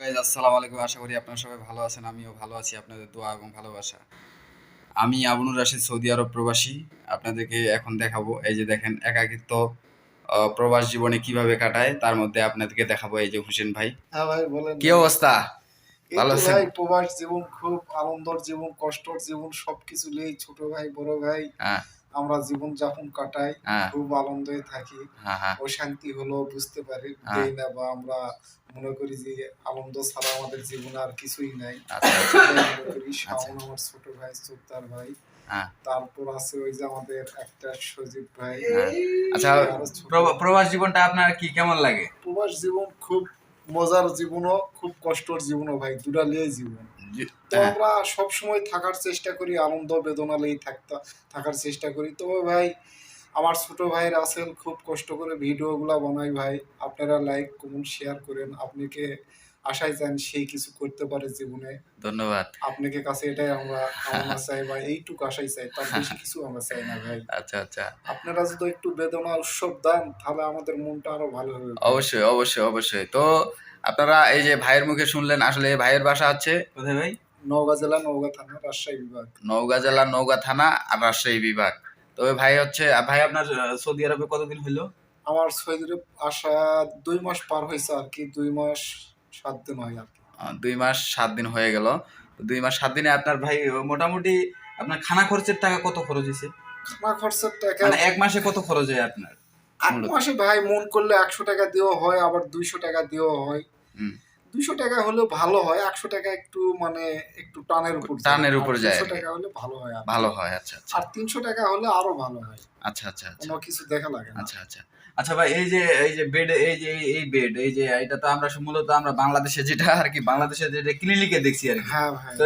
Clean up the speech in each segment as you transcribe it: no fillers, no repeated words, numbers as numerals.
Guys আসসালামু আলাইকুম, আশা করি আপনারা সবাই ভালো আছেন। আমিও ভালো আছি, আপনাদের দোয়া এবং ভালোবাসা। আমি আবুনুর রাশিদ, সৌদি আরব প্রবাসী। আপনাদেরকে এখন দেখাবো, এই যে দেখেন একাকিত্ব প্রবাস জীবনে কিভাবে কাটায়, তার মধ্যে আপনাদেরকে দেখাবো এই যে হোসেন ভাই। হ্যাঁ ভাই বলেন কি ভাই। অবস্থা? এই ভালো তো আছেন? ভাই প্রবাস জীবন খুব আনন্দের জীবন, কষ্টর জীবন, সবকিছু নিয়েই ছোট ভাই বড় ভাই হ্যাঁ, আমরা জীবন যাপন কাটাই। হ্যাঁ, খুব আনন্দে থাকি। হ্যাঁ, হ্যাঁ, অশান্তি হলো বুঝতে পারি হ্যাঁ। দেই না, বা আমরা মনে করি যে আনন্দ ছাড়া আমাদের জীবনে আর কিছুই নাই। আচ্ছা, আচ্ছা, এটাই মনে করি। আচ্ছা, শাওন আমার ছোট ভাই, সুলতান ভাই, হ্যাঁ, তারপর আছে ওই যে আমাদের একটা সজীব ভাই। হ্যাঁ। আচ্ছা, আরো ছোট প্রবাস জীবনটা আপনার কি কেমন লাগে? প্রবাস জীবন খুব মজার জীবনও, খুব কষ্টর জীবনও ভাই, দুটা নিয়েই জীবন। তো হ্যাঁ, আমরা সব সময় থাকার চেষ্টা করি, আনন্দ বেদনা লেই থাকার চেষ্টা করি। তবে ভাই আমার ছোট ভাই রাসেল খুব কষ্ট করে ভিডিওগুলো বানায় ভাই। আপনারা লাইক কমেন্ট শেয়ার করেন। আপনাকে আশায় যান সেই কিছু করতে পারে জীবনে। ধন্যবাদ। আপনাকে কাছে এটাই আমরা কামনা চাই বা এইটুকু আশাই চাই, তার বেশি কিছু আমরা চাই না ভাই। আচ্ছা, আচ্ছা। আপনারা যদি একটু বেদনা উৎসব দেন তাহলে আমাদের মনটা আরো ভালো হবে ভাই। অবশ্যই, অবশ্যই, অবশ্যই। তো আপনারা এই যে ভাইয়ের মুখে শুনলেন, আসলে এই ভাইয়ের বাসা হচ্ছে কোথায় ভাই? নওগাঁ জেলা, নওগাঁ থানা, রাজশাহী বিভাগ। নওগাঁ জেলা, নওগাঁ থানা আর রাজশাহী বিভাগ। তবে ভাই হচ্ছে, ভাই আপনার সৌদি আরবে কতদিন হইলো? আমার সৌদিতে আসা ২ মাস পার হইছে আরকি। ২ মাস ৭ দিন হয় আরকি। ২ মাস ৭ দিন হয়ে গেল। ২ মাস ৭ দিনে আপনার ভাই মোটামুটি আপনার খানা খরচের টাকা কত খরচ হইছে? খানা খরচের টাকা মানে ১ মাসে কত খরচ হয় আপনার ১ মূলত? মাসে ভাই মন করলে ৳১০০ দিয়েও হয়, আবার ৳২০০ দিয়েও হয়। হুম, ৳২০০ হলেও ভালো হয়। ৳১০০ একটু মানে একটু টানের উপর যায়। টানের আর উপর যায় আরকি। ৳৩০০ হলে ভালো হয় আরকি। ভালো হয়। আচ্ছা, আচ্ছা। আর ৳৩০০ হলে আরো ভালো হয়। আচ্ছা, আচ্ছা, আচ্ছা। কোনো কিছু দেখা লাগে না। আচ্ছা, আচ্ছা। আচ্ছা ভাই, এই যে বেড, এই বেড, এই যে এটা তো আমরা মূলত আমরা বাংলাদেশে যেটা আরকি, বাংলাদেশে যেটা ক্লিনিকে দেখছি আরকি। হ্যাঁ ভাই। তো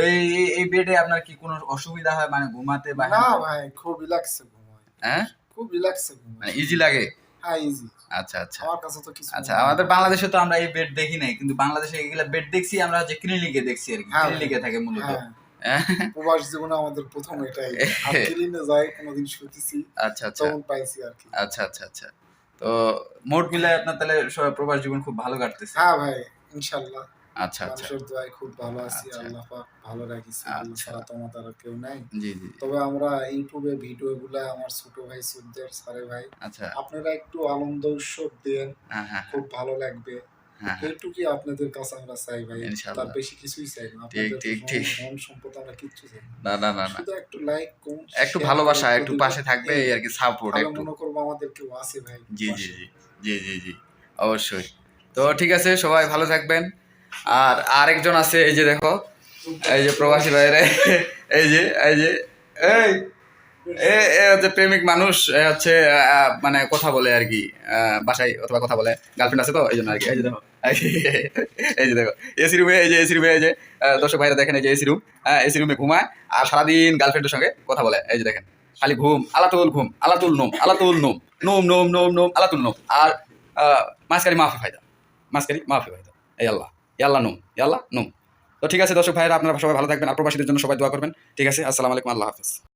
এই বেডে আপনার কি কোনো অসুবিধা হয় মানে ঘুমাতে বা না হ্যান ত্যান? ভাই, খুব রিল্যাক্সে ঘুমাই। হ্যাঁ? খুব রিল্যাক্সে ঘুমাই। মানে ইজি লাগে? হ্যাঁ, ইজি। আচ্ছা, আচ্ছা। আমার কাছে তো কিছু আচ্ছা, মনে হয় আমাদের না। বাংলাদেশে তো আমরা এই বেড দেখি নাই। কিন্তু বাংলাদেশে এগুলা বেড দেখছি আমরা, যে ক্লিনিকে দেখছি আরকি। হ্যাঁ ভাই। ক্লিনিকে থাকে মূলত। হ্যাঁ। হ্যাঁ? প্রবাস জীবনে আমাদের ১ম এটাই। আর ক্লিনে যাই কোনদিন শুতেছি, আচ্ছা, আচ্ছা। তখন পাইছি আরকি। আচ্ছা, আচ্ছা, আচ্ছা। তো মোট মিলায় আপনার তাহলে প্রবাস জীবন খুব ভালো কাটতেছে। হ্যাঁ ভাই, ইনশাআল্লাহ। আচ্ছা, আচ্ছা। মানুষের দোয়ায় খুব ভালো আছি। আচ্ছা, আল্লাহ পাক ভালো রাখিছে। আল্লাহ আচ্ছা। ছাড়া তো আমাদের আর কেউ নাই। জি, জি। তবে আমরা ইউটিউবে ভিডিওগুলা আমার ছোট ভাই সুদ্দের সারে ভাই, আচ্ছা। আপনারা একটু আনন্দ উৎসব দেন, হ্যাঁ, হ্যাঁ, খুব ভালো লাগবে। হ্যাঁ, হ্যাঁ। এইটুকুই আপনাদের কাছে আমরা চাই ভাই। তার ইনশাআল্লাহ। বেশি কিছুই চাই না। ঠিক, আপনাদের ঠিক, ঠিক। ধন সম্পদ আমরা কিচ্ছু চাই না। না, না, না, না। শুধু একটু লাইক, কমেন্ট, একটু শেয়ার করে ভালোবাসা, একটু দিবেন। পাশে থাকবে এই এই আরকি, সাপোর্ট তাহলে একটু। মনে করবো আমাদের কেউ আছে ভাই জি, জি, পাশে। জি। জি, জি, জি। অবশ্যই। তো ঠিক আছে, সবাই ভালো থাকবেন। আর আরেকজন আছে, এই যে দেখো, এই যে প্রবাসী বাইরে, এই যে এই এ হচ্ছে প্রেমিক মানুষ। এ হচ্ছে মানে কথা বলে আর কি, বাসায় অথবা কথা বলে, গার্লফ্রেন্ড আছে তো এই জন্য আর কি। এই যে দেখো, এই যে দেখো, এসি রুমে, এই যে এসি রুমে, এই যে দর্শক ভাইরা দেখেন, এই যে এসি রুম, হ্যাঁ, এসি রুমে ঘুমায় আর সারাদিন গার্লফ্রেন্ডের সঙ্গে কথা বলে। এই যে দেখেন, খালি ঘুম, আলাতুল নোম, আলাতুল নোম, নোম নোম নোম নোম, আলাতুল নোম। আর মাঝখারি মাফি ফায়দা। এই আল্লাহ, ইয়াল্লাহ নোম, ইয়াল্লাহ নোম। তো ঠিক আছে দর্শক ভাইরা, আপনারা সবাই ভালো থাকবেন আর প্রবাসীদের জন্য সবাই দোয়া করবেন। ঠিক আছে, আসসালামু আলাইকুম, আল্লাহ হাফেজ।